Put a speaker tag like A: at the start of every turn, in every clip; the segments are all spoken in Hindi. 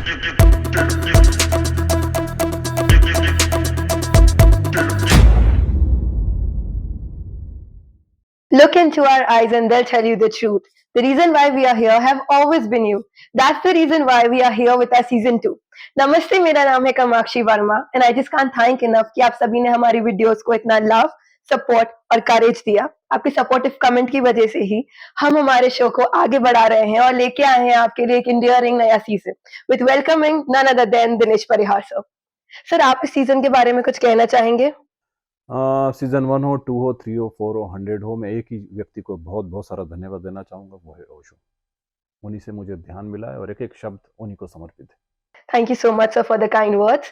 A: Look into our eyes and they'll tell you the truth. The reason why we are here have always been you. That's the reason why we are here with our season 2. नमस्ते, मेरा नाम है Kamakshi Verma and I just can't thank enough कि आप सभी ने हमारी वीडियोस को इतना लव, सपोर्ट और करेज दिया। आपकी सपोर्टिव कमेंट की वजह से ही हम हमारे शो को आगे बढ़ा रहे हैं और लेके आए हैं आपके लिए एक इंडियरिंग नया season with welcoming none other than Dinesh Parihar sir. Sir, आप इस सीजन के बारे में कुछ कहना चाहेंगे?
B: सीजन 1 हो, 2 हो, 3 हो, 4 हो, 100 हो, मैं एक ही व्यक्ति को बहुत बहुत सारा धन्यवाद देना चाहूँगा, वो है ओशो। उन्हीं से मुझे ध्यान मिला है और एक एक शब्द उन्हीं को समर्पित है।
A: Thank you so much, sir, for the kind words.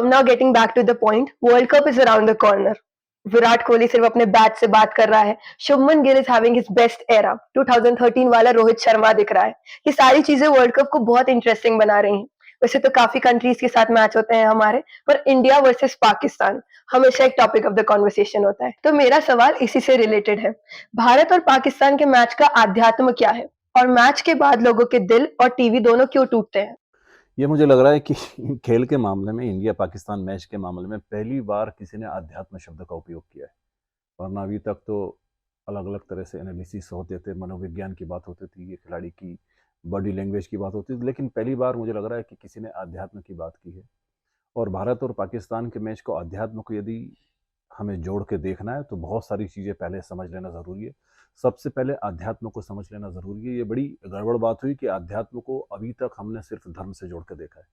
A: Now getting back to the point, World Cup is around the corner. Virat Kohli सिर्फ अपने बैट से बात कर रहा है, Shubman Gill is having his best era, 2013 वाला रोहित शर्मा दिख रहा है। ये सारी चीजें वर्ल्ड कप को बहुत इंटरेस्टिंग बना रही हैं। वैसे तो काफी कंट्रीज के साथ मैच होते हैं हमारे, पर इंडिया वर्सेस पाकिस्तान हमेशा एक टॉपिक ऑफ द कॉन्वर्सेशन होता है। तो मेरा सवाल इसी से रिलेटेड है, भारत और पाकिस्तान के मैच का आध्यात्म क्या है और मैच के बाद लोगों के दिल और टीवी दोनों क्यों टूटते हैं?
B: ये मुझे लग रहा है कि खेल के मामले में, इंडिया पाकिस्तान मैच के मामले में पहली बार किसी ने आध्यात्म शब्द का उपयोग किया है। वरना अभी तक तो अलग अलग तरह से एनालिसिस होते थे, मनोविज्ञान की बात होती थी, ये खिलाड़ी की बॉडी लैंग्वेज की बात होती थी, लेकिन पहली बार मुझे लग रहा है कि किसी ने आध्यात्म की बात की है। और भारत और पाकिस्तान के मैच को, अध्यात्म को यदि हमें जोड़ के देखना है तो बहुत सारी चीज़ें पहले समझ लेना ज़रूरी है। सबसे पहले अध्यात्म को समझ लेना ज़रूरी है। ये बड़ी गड़बड़ बात हुई कि अध्यात्म को अभी तक हमने सिर्फ धर्म से जोड़ के देखा है।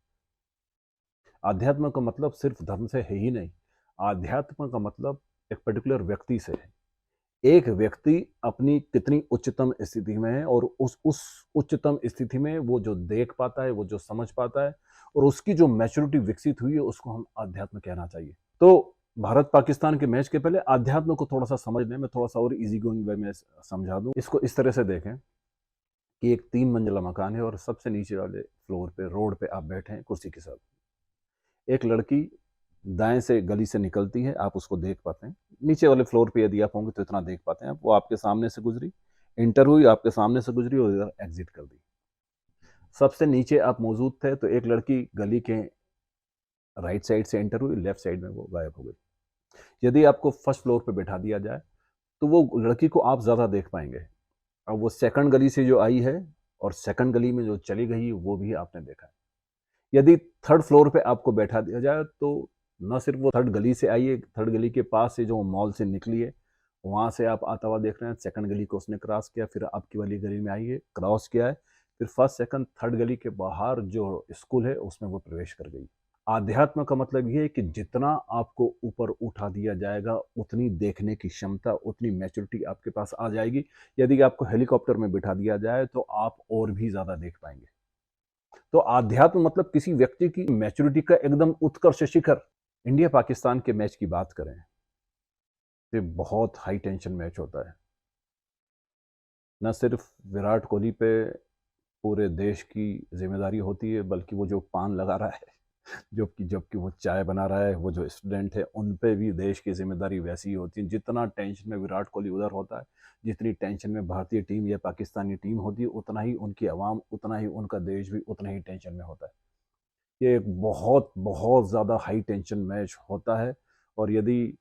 B: अध्यात्म का मतलब सिर्फ धर्म से है ही नहीं। अध्यात्म का मतलब एक पर्टिकुलर व्यक्ति से है। एक व्यक्ति अपनी कितनी उच्चतम स्थिति में है और उस उच्चतम स्थिति में वो जो देख पाता है, वो जो समझ पाता है और उसकी जो मैच्योरिटी विकसित हुई है, उसको हम अध्यात्म कहना चाहिए। तो भारत पाकिस्तान के मैच के पहले अध्यात्म को थोड़ा सा समझने में थोड़ा सा और इजी गोइंग वे में समझा दूं। इसको इस तरह से देखें कि एक 3 मंजिला मकान है और सबसे नीचे वाले फ्लोर पे, रोड पे आप बैठे हैं कुर्सी के साथ। एक लड़की दाएं से गली से निकलती है, आप उसको देख पाते हैं। नीचे वाले फ्लोर पे यदि आप होंगे तो इतना देख पाते हैं आप, वो आपके सामने से गुजरी, इंटर हुई, आपके सामने से गुजरी और इधर एग्जिट कर दी। सबसे नीचे आप मौजूद थे तो एक लड़की गली के राइट साइड से एंटर हुई, लेफ्ट साइड में वो गायब हो गई। यदि आपको फर्स्ट फ्लोर पे बैठा दिया जाए तो वो लड़की को आप ज़्यादा देख पाएंगे। अब वो सेकंड गली से जो आई है और सेकंड गली में जो चली गई वो भी आपने देखा है। यदि थर्ड फ्लोर पे आपको बैठा दिया जाए तो न सिर्फ वो थर्ड गली से आई है, थर्ड गली के पास से जो मॉल से निकली है वहाँ से आप आता हुआ देख रहे हैं। सेकंड गली को उसने क्रॉस किया, फिर आपकी वाली गली में आई है, क्रॉस किया है, फिर फर्स्ट सेकंड थर्ड गली के बाहर जो स्कूल है उसमें वो प्रवेश कर गई। आध्यात्म का मतलब ये है कि जितना आपको ऊपर उठा दिया जाएगा उतनी देखने की क्षमता, उतनी मैच्योरिटी आपके पास आ जाएगी। यदि आपको हेलीकॉप्टर में बिठा दिया जाए तो आप और भी ज़्यादा देख पाएंगे। तो आध्यात्म मतलब किसी व्यक्ति की मैच्योरिटी का एकदम उत्कर्ष शिखर। इंडिया पाकिस्तान के मैच की बात करें तो बहुत हाई टेंशन मैच होता है। न सिर्फ विराट कोहली पे पूरे देश की जिम्मेदारी होती है, बल्कि वो जो पान लगा रहा है, जबकि वो चाय बना रहा है, वो जो स्टूडेंट है, उन पे भी देश की जिम्मेदारी वैसी ही होती है। जितना टेंशन में विराट कोहली उधर होता है, जितनी टेंशन में भारतीय टीम या पाकिस्तानी टीम होती है, उतना ही उनकी आवाम, उतना ही उनका देश भी उतना ही टेंशन में होता है। ये एक बहुत बहुत ज़्यादा हाई टेंशन मैच होता है। और यदि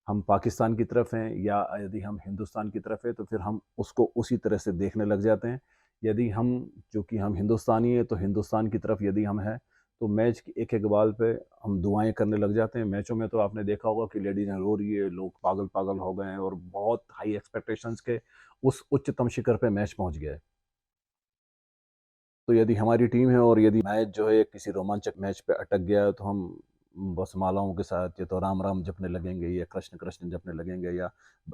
B: हम पाकिस्तान की तरफ हैं या यदि हम हिंदुस्तान की तरफ है तो फिर हम उसको उसी तरह से देखने लग जाते हैं। यदि हम, चूँकि हम हिंदुस्तानी है तो हिंदुस्तान की तरफ यदि हम हैं तो मैच की एक एक बॉल पे हम दुआएं करने लग जाते हैं। मैचों में तो आपने देखा होगा कि लेडीज़ें रो रही है, लोग पागल पागल हो गए हैं और बहुत हाई एक्सपेक्टेशंस के उस उच्चतम शिखर पे मैच पहुंच गया है। तो यदि हमारी टीम है और यदि मैच जो है किसी रोमांचक मैच पे अटक गया है तो हम बस मालाओं के साथ या तो राम राम जपने लगेंगे या कृष्ण कृष्ण जपने लगेंगे या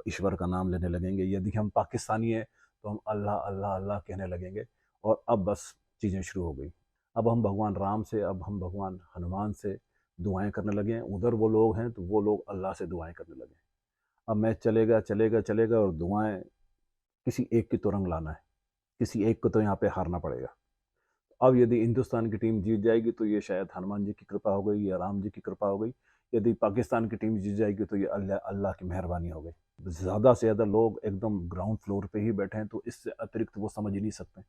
B: ईश्वर का नाम लेने लगेंगे। यदि हम पाकिस्तानी हैं तो हम अल्लाह अल्लाह अल्लाह कहने लगेंगे। और अब बस चीज़ें शुरू हो गई। अब हम भगवान राम से, अब हम भगवान हनुमान से दुआएं करने लगे हैं। उधर वो लोग हैं तो वो लोग अल्लाह से दुआएं करने लगे। अब मैच चलेगा चलेगा चलेगा और दुआएं किसी एक की तो रंग लाना है, किसी एक को तो यहाँ पे हारना पड़ेगा। अब यदि हिंदुस्तान की टीम जीत जाएगी तो ये शायद हनुमान जी की कृपा हो गई या राम जी की कृपा हो गई। यदि पाकिस्तान की टीम जीत जाएगी तो ये अल्लाह अल्लाह की मेहरबानी हो गई। ज़्यादा से ज़्यादा लोग एकदम ग्राउंड फ्लोर पे ही बैठे हैं तो इससे अतिरिक्त वो समझ ही नहीं सकते।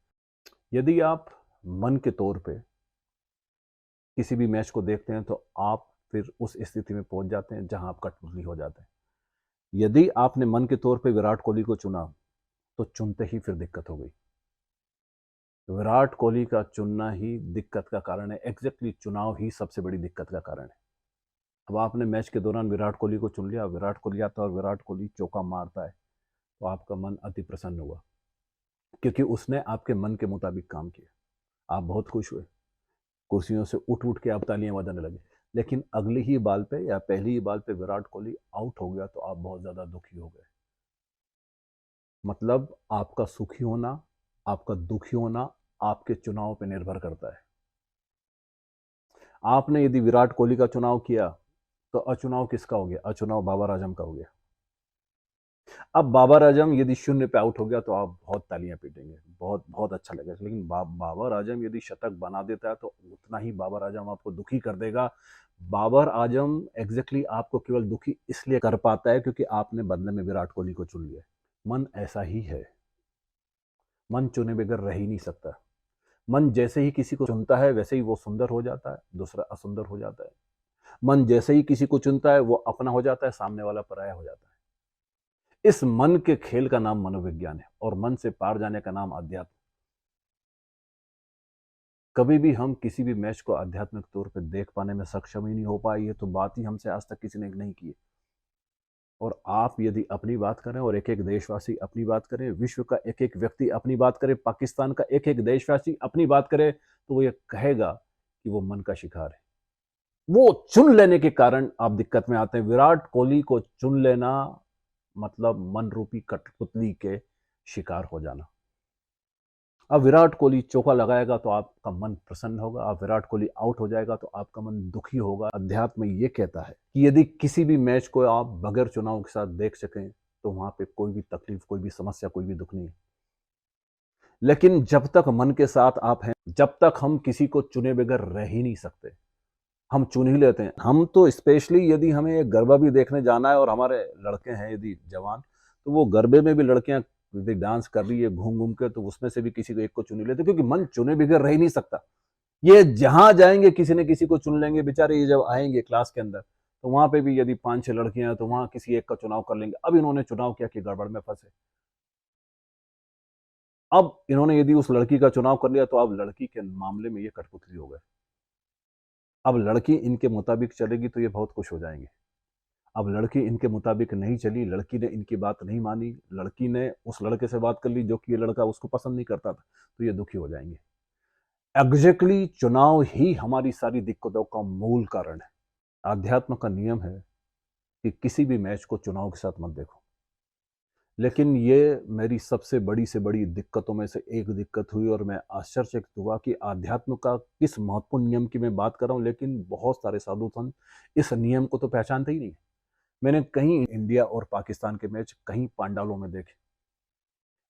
B: यदि आप मन के तौर पे किसी भी मैच को देखते हैं तो आप फिर उस स्थिति में पहुंच जाते हैं जहां आप कठपुतली हो जाते हैं। यदि आपने मन के तौर पे विराट कोहली को चुना तो चुनते ही फिर दिक्कत हो गई। विराट कोहली का चुनना ही दिक्कत का कारण है, एग्जैक्टली चुनाव ही सबसे बड़ी दिक्कत का कारण है। अब आपने मैच के दौरान विराट कोहली को चुन लिया, विराट कोहली आता है और विराट कोहली चौका मारता है, तो आपका मन अति प्रसन्न हुआ क्योंकि उसने आपके मन के मुताबिक काम किया। आप बहुत खुश हुए, कुर्सियों से उठ उठ के आप तालियां बजाने लगे। लेकिन अगली ही बॉल पे या पहली ही बॉल पे विराट कोहली आउट हो गया तो आप बहुत ज्यादा दुखी हो गए। मतलब आपका सुखी होना, आपका दुखी होना आपके चुनाव पे निर्भर करता है। आपने यदि विराट कोहली का चुनाव किया तो अचुनाव किसका हो गया? अचुनाव बाबर आजम का हो गया। अब बाबर आजम यदि शून्य पे आउट हो गया तो आप बहुत तालियां पीटेंगे, बहुत बहुत अच्छा लगेगा। लेकिन बाबर आजम यदि शतक बना देता है तो उतना ही बाबर आजम आपको दुखी कर देगा। बाबर आजम एग्जैक्टली आपको केवल दुखी इसलिए कर पाता है क्योंकि आपने बदले में विराट कोहली को चुन लिया। मन ऐसा ही है, मन चुने बगैर रह ही नहीं सकता। मन जैसे ही किसी को चुनता है वैसे ही वो सुंदर हो जाता है, दूसरा असुंदर हो जाता है। मन जैसे ही किसी को चुनता है वो अपना हो जाता है, सामने वाला पराया हो जाता है। इस मन के खेल का नाम मनोविज्ञान है और मन से पार जाने का नाम अध्यात्म। कभी भी हम किसी भी मैच को आध्यात्मिक तौर पर देख पाने में सक्षम ही नहीं हो पाए। ये तो बात ही हमसे आज तक किसी ने नहीं की है। और आप यदि अपनी बात करें और एक एक देशवासी अपनी बात करें, विश्व का एक एक व्यक्ति अपनी बात करे, पाकिस्तान का एक एक देशवासी अपनी बात करे, तो वो ये कहेगा कि वो मन का शिकार है। वो चुन लेने के कारण आप दिक्कत में आते हैं। विराट कोहली को चुन लेना मतलब मन रूपी कठपुतली के शिकार हो जाना। अब विराट कोहली चौका लगाएगा तो आपका मन प्रसन्न होगा, अब विराट कोहली आउट हो जाएगा तो आपका मन दुखी होगा। अध्यात्म ये कहता है कि यदि किसी भी मैच को आप बगैर चुनाव के साथ देख सकें तो वहां पे कोई भी तकलीफ, कोई भी समस्या, कोई भी दुख नहीं है। लेकिन जब तक मन के साथ आप हैं, जब तक हम किसी को चुने बगैर रह ही नहीं सकते, हम चुन ही लेते हैं। हम तो स्पेशली यदि हमें एक गरबा भी देखने जाना है और हमारे लड़के हैं यदि जवान, तो वो गरबे में भी लड़कियां यदि डांस कर रही है घूम घूम के, तो उसमें से भी किसी को एक को चुन ही लेते, क्योंकि मन चुने बगैर रह ही नहीं सकता। ये जहां जाएंगे किसी न किसी को चुन लेंगे। बेचारे ये जब आएंगे क्लास के अंदर तो वहां पे भी यदि 5-6 लड़कियां हैं तो वहां किसी एक का चुनाव कर लेंगे। अब इन्होंने चुनाव किया कि गड़बड़ में फंसे। अब इन्होंने यदि उस लड़की का चुनाव कर लिया तो अब लड़की के मामले में ये कठपुतली हो गए। अब लड़की इनके मुताबिक चलेगी तो ये बहुत खुश हो जाएंगे। अब लड़की इनके मुताबिक नहीं चली, लड़की ने इनकी बात नहीं मानी, लड़की ने उस लड़के से बात कर ली जो कि ये लड़का उसको पसंद नहीं करता था, तो ये दुखी हो जाएंगे। एग्जैक्टली चुनाव ही हमारी सारी दिक्कतों का मूल कारण है। आध्यात्म का नियम है कि किसी भी मैच को चुनाव के साथ मत देखो। लेकिन ये मेरी सबसे बड़ी से बड़ी दिक्कतों में से एक दिक्कत हुई और मैं आश्चर्यचकित हुआ कि आध्यात्म का किस महत्वपूर्ण नियम की मैं बात कर रहा हूँ, लेकिन बहुत सारे साधु संत इस नियम को तो पहचानते ही नहीं। मैंने कहीं इंडिया और पाकिस्तान के मैच कहीं पांडालों में देखे,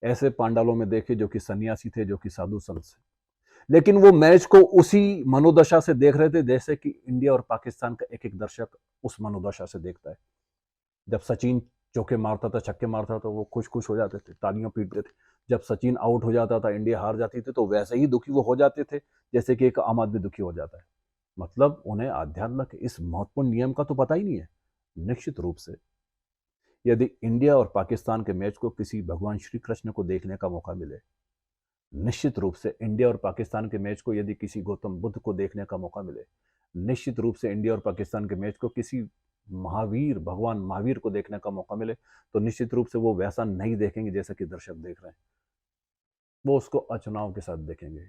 B: ऐसे पांडालों में देखे जो कि सन्यासी थे, जो कि साधु संत थे, लेकिन वो मैच को उसी मनोदशा से देख रहे थे जैसे कि इंडिया और पाकिस्तान का एक एक दर्शक उस मनोदशा से देखता है। जब सचिन चौके मारता था, छक्के मारता था, वो खुश खुश हो जाते थे, तालियां पीटते थे। जब सचिन आउट हो जाता था, इंडिया हार जाती थी, तो वैसे ही दुखी वो हो जाते थे जैसे कि एक आम आदमी दुखी हो जाता है। मतलब उन्हें अध्यात्म के इस महत्वपूर्ण नियम का तो पता ही नहीं है। निश्चित रूप से यदि इंडिया और पाकिस्तान के मैच को किसी भगवान श्री कृष्ण को देखने का मौका मिले, निश्चित रूप से इंडिया और पाकिस्तान के मैच को यदि किसी गौतम बुद्ध को देखने का मौका मिले, निश्चित रूप से इंडिया और पाकिस्तान के मैच को किसी महावीर, भगवान महावीर को देखने का मौका मिले, तो निश्चित रूप से वो वैसा नहीं देखेंगे जैसा कि दर्शक देख रहे हैं। वो उसको अचुनाव के साथ देखेंगे।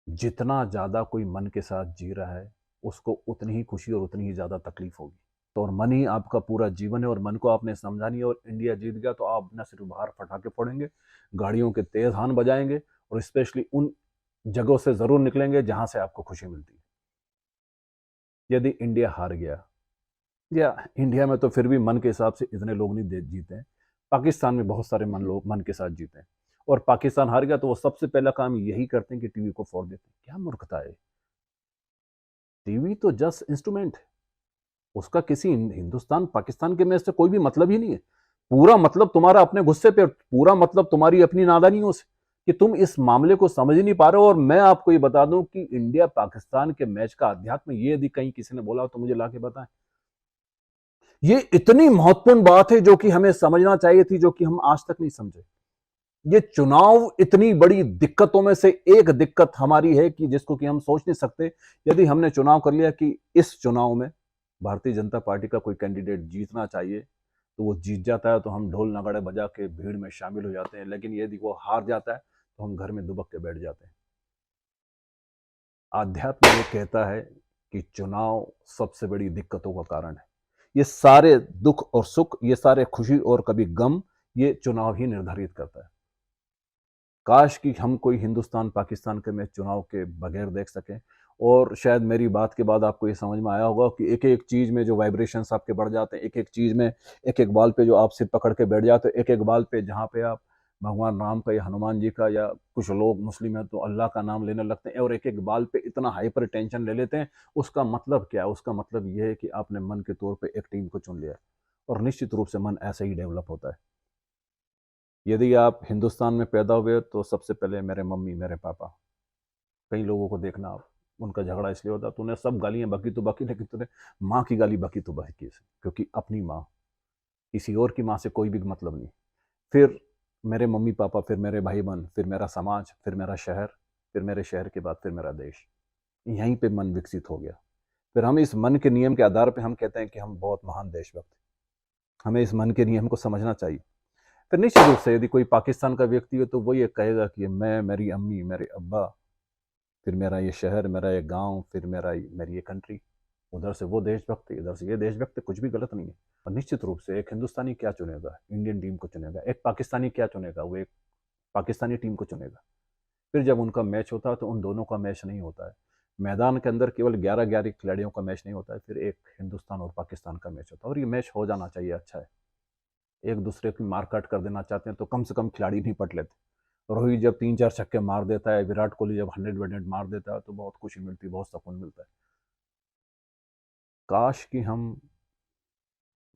B: जितना ज्यादा कोई मन के साथ जी रहा है उसको उतनी ही खुशी और उतनी ही ज्यादा तकलीफ होगी। तो और मन ही आपका पूरा जीवन है और मन को आपने समझानी है। और इंडिया जीत गया तो आप न सिर्फ बाहर फटाके फोड़ेंगे, गाड़ियों के तेज हॉर्न बजाएंगे और स्पेशली उन जगहों से जरूर निकलेंगे जहां से आपको खुशी मिलती है। यदि इंडिया हार गया, या इंडिया में तो फिर भी मन के हिसाब से इतने लोग नहीं जीते हैं, पाकिस्तान में बहुत सारे लोग मन के साथ जीते हैं। और पाकिस्तान हार गया तो वो सबसे पहला काम यही करते हैं कि टीवी को फोड़ देते हैं। क्या मूर्खता है! टीवी तो जस्ट इंस्ट्रूमेंट है, उसका किसी हिंदुस्तान पाकिस्तान के मैच से कोई भी मतलब ही नहीं है। पूरा मतलब तुम्हारा अपने गुस्से पे, पूरा मतलब तुम्हारी अपनी नादानियों से। कि तुम इस मामले को समझ ही नहीं पा रहे हो। और मैं आपको ये बता दूं कि इंडिया पाकिस्तान के मैच का अध्यात्म, ये यदि कहीं किसी ने बोला हो तो मुझे लाके बताएं। ये इतनी महत्वपूर्ण बात है जो कि हमें समझना चाहिए थी, जो कि हम आज तक नहीं समझे। ये चुनाव इतनी बड़ी दिक्कतों में से एक दिक्कत हमारी है कि जिसको कि हम सोच नहीं सकते। यदि हमने चुनाव कर लिया कि इस चुनाव में भारतीय जनता पार्टी का कोई कैंडिडेट जीतना चाहिए, तो वो जीत जाता है तो हम ढोल नगाड़े बजा के भीड़ में शामिल हो जाते हैं। लेकिन यदि वो हार जाता है तो हम घर में दुबक के बैठ जाते हैं। आध्यात्म ये कहता है कि चुनाव सबसे बड़ी दिक्कतों का कारण है। ये सारे दुख और सुख, ये सारे खुशी और कभी गम, ये चुनाव ही निर्धारित करता है। काश कि हम कोई हिंदुस्तान पाकिस्तान के मैच चुनाव के बगैर देख सकें। और शायद मेरी बात के बाद आपको ये समझ में आया होगा कि एक एक चीज में जो वाइब्रेशंस आपके बढ़ जाते हैं, एक एक चीज में, एक एक बाल पे जो आप सिर पकड़ के बैठ जाते हो, एक एक बाल पे जहाँ पे आप भगवान राम का या हनुमान जी का, या कुछ लोग मुस्लिम हैं तो अल्लाह का नाम लेने लगते हैं, और एक एक बाल पे इतना हाइपर टेंशन ले लेते हैं। उसका मतलब क्या है? उसका मतलब ये है कि आपने मन के तौर पर एक टीम को चुन लिया। और निश्चित रूप से मन ऐसे ही डेवलप होता है। यदि आप हिंदुस्तान में पैदा हुए तो सबसे पहले मेरे मम्मी, मेरे पापा, कई लोगों को देखना आप, उनका झगड़ा इसलिए होता, तूने सब गालियां बकी तो बकी, लेकिन तूने माँ की गाली बकी तो बकी, क्योंकि अपनी माँ, किसी और की माँ से कोई भी मतलब नहीं। फिर मेरे मम्मी पापा, फिर मेरे भाई बहन, फिर मेरा समाज, फिर मेरा शहर, फिर मेरे शहर के बाद फिर मेरा देश। यहीं पे मन विकसित हो गया। फिर हम इस मन के नियम के आधार पर हम कहते हैं कि हम बहुत महान देशभक्त। हमें इस मन के नियम को समझना चाहिए। फिर निश्चित रूप से यदि कोई पाकिस्तान का व्यक्ति हो तो वो ये कहेगा कि मैं, मेरी अम्मी, मेरे अब्बा, फिर मेरा ये शहर, मेरा ये गांव, फिर मेरी ये कंट्री। उधर से वो देशभक्त, इधर से ये देशभक्त, कुछ भी गलत नहीं है। और निश्चित रूप से एक हिंदुस्तानी क्या चुनेगा? इंडियन टीम को चुनेगा। एक पाकिस्तानी क्या चुनेगा? वो एक पाकिस्तानी टीम को चुनेगा। फिर जब उनका मैच होता है तो उन दोनों का मैच नहीं होता है। मैदान के अंदर केवल 11-11 खिलाड़ियों का मैच नहीं होता है, फिर एक हिंदुस्तान और पाकिस्तान का मैच होता है। और ये मैच हो जाना चाहिए, अच्छा है। एक दूसरे की मारकाट कर देना चाहते हैं तो कम से कम खिलाड़ी नहीं पट लेते। रोहित जब 3-4 छक्के मार देता है, विराट कोहली जब 100 मार देता है, तो बहुत खुशी मिलती है, बहुत सुकून मिलता है। काश कि हम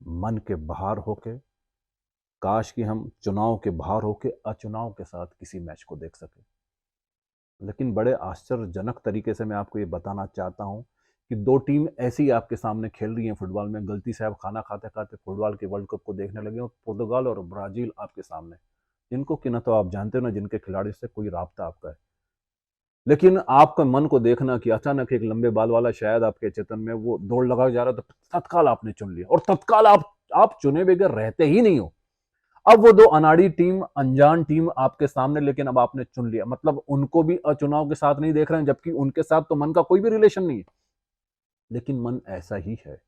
B: मन के बाहर होके, काश कि हम चुनाव के बाहर होके अचुनाव के साथ किसी मैच को देख सके। लेकिन बड़े आश्चर्यजनक तरीके से मैं आपको ये बताना चाहता हूँ कि दो टीम ऐसी आपके सामने खेल रही हैं फुटबॉल में। गलती से आप खाना खाते खाते फुटबॉल के वर्ल्ड कप को देखने लगे हो, पुर्तगाल और ब्राजील आपके सामने, जिनको कि ना तो आप जानते हो ना जिनके खिलाड़ी से कोई राब्ता आपका है। लेकिन आपका मन को देखना कि अचानक एक लंबे बाल वाला शायद आपके चेतन में वो दौड़ लगा जा रहा, तो तत्काल आपने चुन लिया, और तत्काल आप चुने बगैर रहते ही नहीं हो। अब वो दो अनाड़ी टीम, अनजान टीम आपके सामने, लेकिन अब आपने चुन लिया, मतलब उनको भी चुनाव के साथ नहीं देख रहे हैं, जबकि उनके साथ तो मन का कोई भी रिलेशन नहीं है। लेकिन मन ऐसा ही है।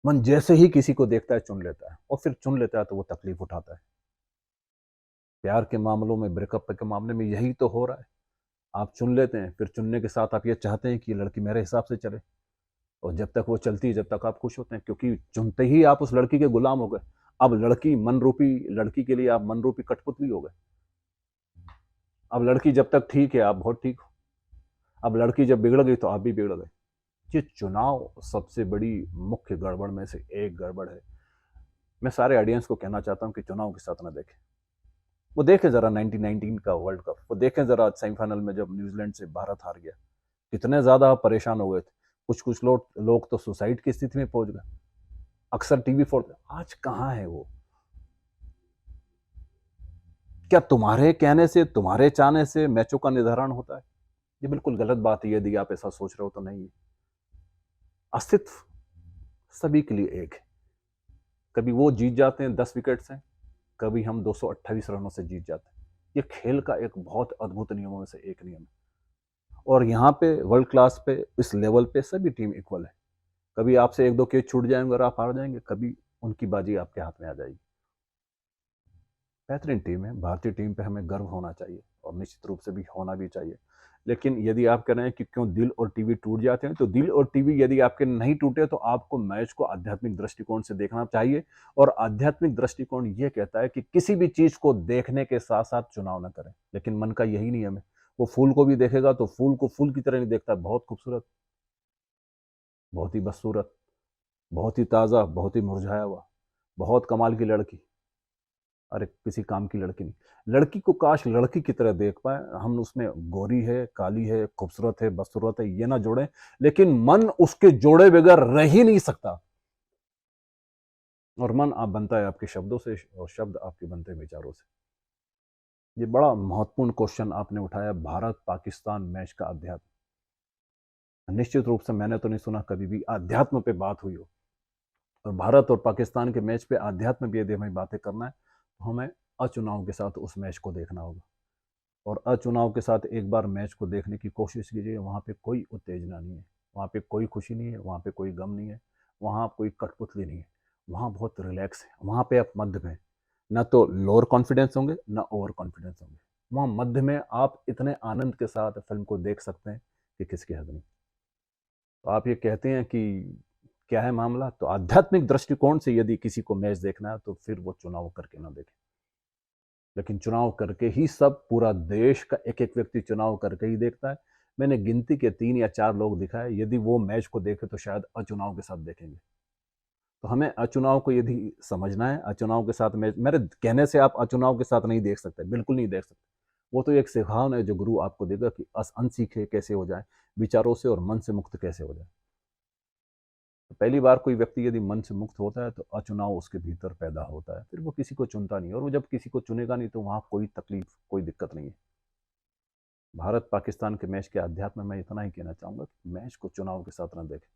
B: मन जैसे ही किसी को देखता है चुन लेता है, और फिर चुन लेता है तो वो तकलीफ उठाता है। प्यार के मामलों में, ब्रेकअप के मामले में यही तो हो रहा है। आप चुन लेते हैं, फिर चुनने के साथ आप ये चाहते हैं कि ये लड़की मेरे हिसाब से चले, और जब तक वो चलती है जब तक आप खुश होते हैं, क्योंकि चुनते ही आप उस लड़की के गुलाम हो गए। अब लड़की मन रूपी, लड़की के लिए आप मन रूपी कठपुतली हो गए। अब लड़की जब तक ठीक है आप बहुत ठीक हो, अब लड़की जब बिगड़ गई तो आप भी बिगड़ गए। ये चुनाव सबसे बड़ी मुख्य गड़बड़ में से एक गड़बड़ है। मैं सारे ऑडियंस को कहना चाहता हूं कि चुनाव के साथ ना देखें। वो देखें जरा 1919 का वर्ल्ड कप, वो देखें जरा सेमीफाइनल में जब न्यूजीलैंड से भारत हार गया, कितने ज्यादा आप परेशान हो गए थे। कुछ लोग तो सुसाइड की स्थिति में पहुंच गए। अक्सर टीवी फोड़, आज कहाँ है वो? क्या तुम्हारे कहने से, तुम्हारे चाहने से मैचों का निर्धारण होता है? ये बिल्कुल गलत बात है यदि आप ऐसा सोच रहे हो तो। नहीं है। अस्तित्व सभी के लिए एक है। कभी वो जीत जाते हैं 10 विकेट से, कभी हम 228 रनों से जीत जाते हैं। ये खेल का एक बहुत अद्भुत नियमों में से एक नियम है। और यहाँ पे वर्ल्ड क्लास पे, इस लेवल पे सभी टीम इक्वल है। कभी आपसे एक दो कैच छूट जाएंगे और आप हार जाएंगे, कभी उनकी बाजी आपके हाथ में आ जाएगी। बेहतरीन टीम है भारतीय टीम पे, हमें गर्व होना चाहिए और निश्चित रूप से भी होना भी चाहिए। लेकिन यदि आप कह रहे हैं कि क्यों दिल और टीवी टूट जाते हैं, तो दिल और टीवी यदि आपके नहीं टूटे तो आपको मैच को आध्यात्मिक दृष्टिकोण से देखना चाहिए। और आध्यात्मिक दृष्टिकोण ये कहता है कि किसी भी चीज को देखने के साथ साथ चुनाव न करें। लेकिन मन का यही नियम है। वो फूल को भी देखेगा तो फूल को फूल की तरह नहीं देखता, बहुत खूबसूरत, बहुत ही बदसूरत, बहुत ही ताजा, बहुत ही मुरझाया हुआ, बहुत कमाल की लड़की, अरे किसी काम की लड़की नहीं। लड़की को काश लड़की की तरह देख पाए, हम उसमें गोरी है, काली है, खूबसूरत है, बदसूरत है, ये ना जोड़ें, लेकिन मन उसके जोड़े बगैर रह ही नहीं सकता। और मन आप बनता है आपके शब्दों से, और शब्द आपके बनते हैं विचारों से। ये बड़ा महत्वपूर्ण क्वेश्चन आपने उठाया, भारत पाकिस्तान मैच का अध्यात्म। निश्चित रूप से मैंने तो नहीं सुना कभी भी अध्यात्म पे बात हुई हो, और भारत और पाकिस्तान के मैच पे अध्यात्म भी यदि हमें बातें करना है तो हमें अचुनाव के साथ उस मैच को देखना होगा। और अचुनाव के साथ एक बार मैच को देखने की कोशिश कीजिए। वहाँ पे कोई उत्तेजना नहीं है, वहाँ पे कोई खुशी नहीं है, वहाँ पे कोई गम नहीं है, वहाँ कोई कठपुतली नहीं है, वहाँ बहुत रिलैक्स है। वहाँ पे आप मध्य में, ना तो लोअर कॉन्फिडेंस होंगे ना ओवर कॉन्फिडेंस होंगे, वहाँ मध्य में आप इतने आनंद के साथ फिल्म को देख सकते हैं कि किसकी हद नहीं। तो आप ये कहते हैं कि क्या है मामला, तो आध्यात्मिक दृष्टिकोण से यदि किसी को मैच देखना है तो फिर वो चुनाव करके ना देखे। लेकिन चुनाव करके ही सब, पूरा देश का एक एक व्यक्ति चुनाव करके ही देखता है। मैंने गिनती के 3 या 4 लोग दिखाए, यदि वो मैच को देखे तो शायद अचुनाव के साथ देखेंगे। तो हमें अचुनाव को यदि समझना है, अचुनाव के साथ मैच, मेरे कहने से आप अचुनाव के साथ नहीं देख सकते, बिल्कुल नहीं देख सकते। वो तो एक सिखावन है जो गुरु आपको देगा कि अनसीखे कैसे हो जाए, विचारों से और मन से मुक्त कैसे हो जाए। तो पहली बार कोई व्यक्ति यदि मन से मुक्त होता है तो अचुनाव उसके भीतर पैदा होता है, फिर वो किसी को चुनता नहीं, और वो जब किसी को चुनेगा नहीं तो वहाँ कोई तकलीफ, कोई दिक्कत नहीं है। भारत पाकिस्तान के मैच के अध्यात्म में मैं इतना ही कहना चाहूँगा कि मैच को चुनाव के साथ न देखें।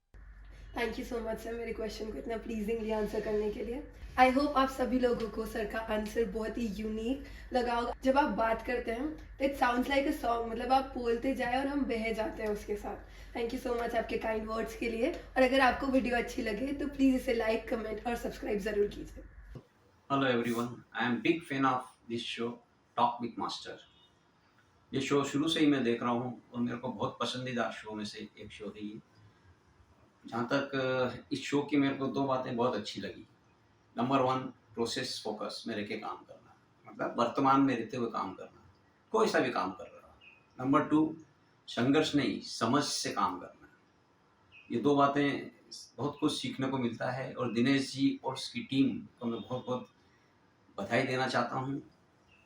A: Thank you so much sir, मेरे क्वेश्चन को इतना प्लीजिंगली आंसर करने के लिए। आई होप आप सभी लोगों को सर का आंसर बहुत ही यूनिक लगा होगा। जब आप बात करते हैं तो it sounds like a song, मतलब आप बोलते जाए और हम बह जाते हैं उसके साथ। थैंक यू सो मच आपके काइंड वर्ड्स के लिए। और अगर आपको वीडियो अच्छी लगे तो प्लीज़ इसे लाइक, कमेंट और सब्सक्राइब ज़रूर कीजिए।
C: Hello everyone, I am big fan of this show Talk with Master। ये शो शुरू से ही मैं देख रहा हूँ और मेरे को बहुत पसंदीदा शो में से एक शो है ये। जहाँ तक इस शो की मेरे को 2 बातें बहुत अच्छी लगी। नंबर 1, प्रोसेस फोकस में रह के काम करना, मतलब वर्तमान में रहते हुए काम करना, कोई सा भी काम कर रहा। नंबर 2, संघर्ष नहीं, समझ से काम करना। ये 2 बातें बहुत कुछ सीखने को मिलता है, और दिनेश जी और उसकी टीम को मैं बहुत बहुत बधाई देना चाहता हूँ,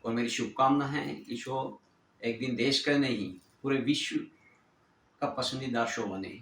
C: और मेरी शुभकामना है कि शो एक दिन देश का नहीं पूरे विश्व का पसंदीदा शो बने।